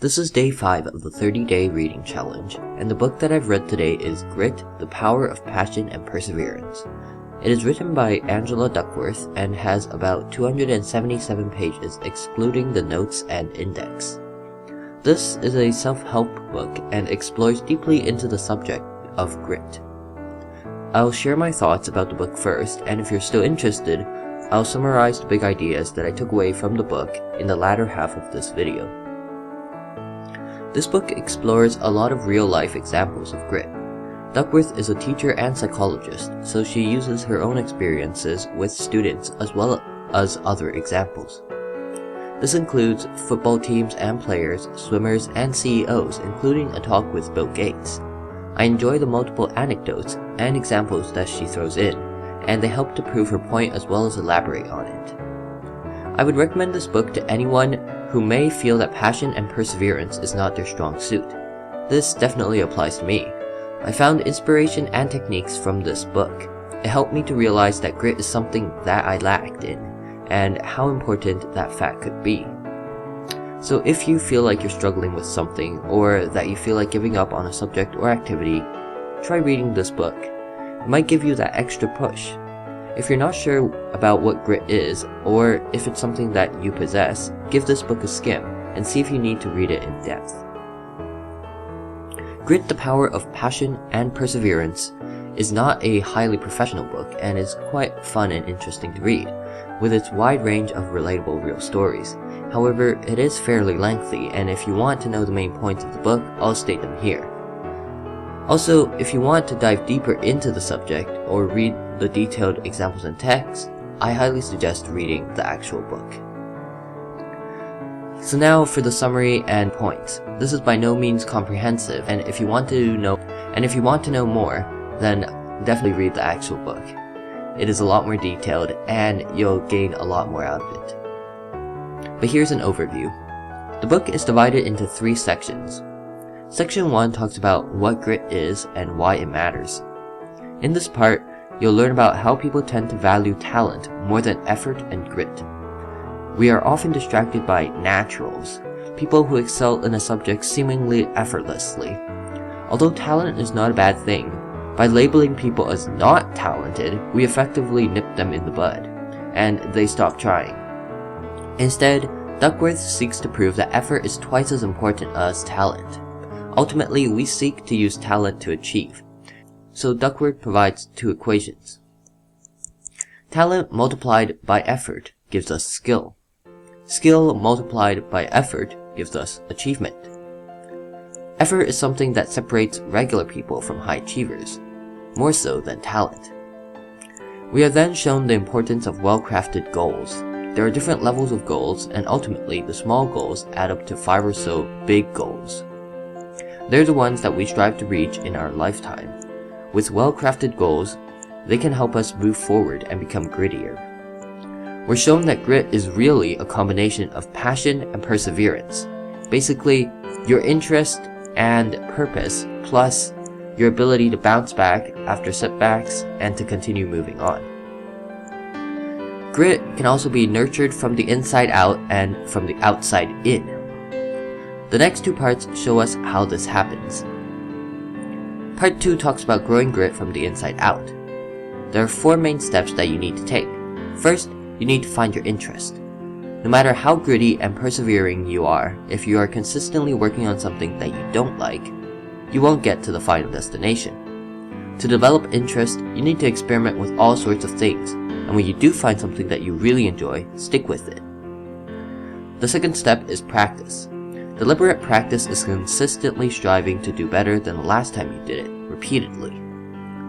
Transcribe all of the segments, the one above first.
This is day 5 of the 30-day reading challenge, and the book that I've read today is Grit, The Power of Passion and Perseverance. It is written by Angela Duckworth and has about 277 pages excluding the notes and index. This is a self-help book and explores deeply into the subject of grit. I'll share my thoughts about the book first, and if you're still interested, I'll summarize the big ideas that I took away from the book in the latter half of this video. This book explores a lot of real-life examples of grit. Duckworth is a teacher and psychologist, so she uses her own experiences with students as well as other examples. This includes football teams and players, swimmers, and CEOs, including a talk with Bill Gates. I enjoy the multiple anecdotes and examples that she throws in, and they help to prove her point as well as elaborate on it. I would recommend this book to anyone who may feel that passion and perseverance is not their strong suit. This definitely applies to me. I found inspiration and techniques from this book. It helped me to realize that grit is something that I lacked in, and how important that fact could be. So if you feel like you're struggling with something, or that you feel like giving up on a subject or activity, try reading this book. It might give you that extra push. If you're not sure about what grit is, or if it's something that you possess, give this book a skim and see if you need to read it in depth. Grit, The Power of Passion and Perseverance is not a highly professional book and is quite fun and interesting to read, with its wide range of relatable real stories. However, it is fairly lengthy, and if you want to know the main points of the book, I'll state them here. Also, if you want to dive deeper into the subject or read the detailed examples and text, I highly suggest reading the actual book. So now for the summary and points. This is by no means comprehensive, and if you want to know more, then definitely read the actual book. It is a lot more detailed and you'll gain a lot more out of it. But here's an overview. The book is divided into 3 sections. Section 1 talks about what grit is and why it matters. In this part, you'll learn about how people tend to value talent more than effort and grit. We are often distracted by naturals, people who excel in a subject seemingly effortlessly. Although talent is not a bad thing, by labeling people as not talented, we effectively nip them in the bud, and they stop trying. Instead, Duckworth seeks to prove that effort is twice as important as talent. Ultimately, we seek to use talent to achieve. So Duckworth provides 2 equations. Talent multiplied by effort gives us skill. Skill multiplied by effort gives us achievement. Effort is something that separates regular people from high achievers, more so than talent. We are then shown the importance of well-crafted goals. There are different levels of goals, and ultimately the small goals add up to 5 or so big goals. They're the ones that we strive to reach in our lifetime. With well-crafted goals, they can help us move forward and become grittier. We're shown that grit is really a combination of passion and perseverance. Basically, your interest and purpose, plus your ability to bounce back after setbacks and to continue moving on. Grit can also be nurtured from the inside out and from the outside in. The next 2 parts show us how this happens. Part 2 talks about growing grit from the inside out. There are 4 main steps that you need to take. First, you need to find your interest. No matter how gritty and persevering you are, if you are consistently working on something that you don't like, you won't get to the final destination. To develop interest, you need to experiment with all sorts of things, and when you do find something that you really enjoy, stick with it. The second step is practice. Deliberate practice is consistently striving to do better than the last time you did it, repeatedly.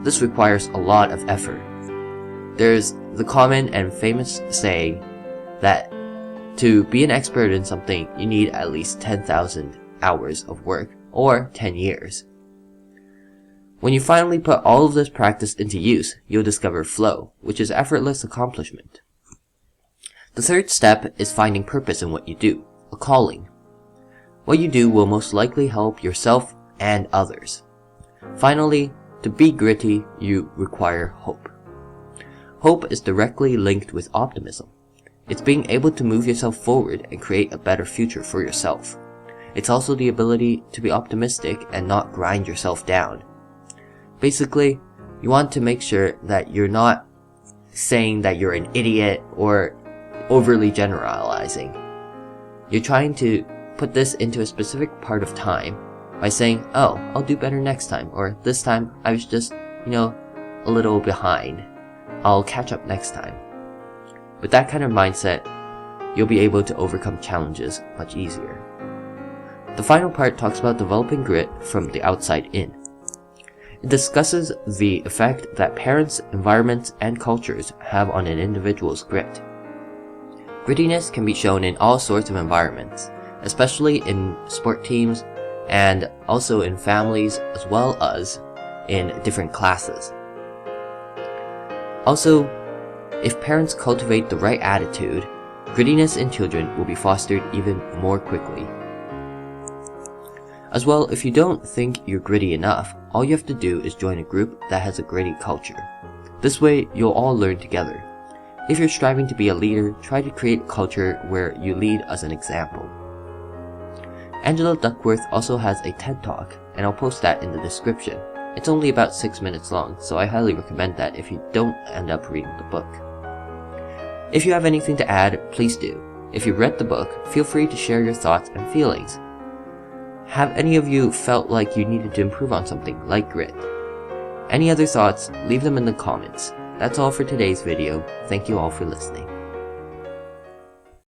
This requires a lot of effort. There's the common and famous saying that to be an expert in something, you need at least 10,000 hours of work, or 10 years. When you finally put all of this practice into use, you'll discover flow, which is effortless accomplishment. The third step is finding purpose in what you do, a calling. What you do will most likely help yourself and others. Finally, to be gritty, you require hope. Hope is directly linked with optimism. It's being able to move yourself forward and create a better future for yourself. It's also the ability to be optimistic and not grind yourself down. Basically, you want to make sure that you're not saying that you're an idiot or overly generalizing. You're trying to put this into a specific part of time by saying, oh, I'll do better next time, or this time I was just, a little behind. I'll catch up next time. With that kind of mindset, you'll be able to overcome challenges much easier. The final part talks about developing grit from the outside in. It discusses the effect that parents, environments, and cultures have on an individual's grit. Grittiness can be shown in all sorts of environments, especially in sport teams and also in families as well as in different classes. Also, if parents cultivate the right attitude, grittiness in children will be fostered even more quickly. As well, if you don't think you're gritty enough, all you have to do is join a group that has a gritty culture. This way, you'll all learn together. If you're striving to be a leader, try to create a culture where you lead as an example. Angela Duckworth also has a TED Talk, and I'll post that in the description. It's only about 6 minutes long, so I highly recommend that if you don't end up reading the book. If you have anything to add, please do. If you read the book, feel free to share your thoughts and feelings. Have any of you felt like you needed to improve on something, like grit? Any other thoughts, leave them in the comments. That's all for today's video. Thank you all for listening.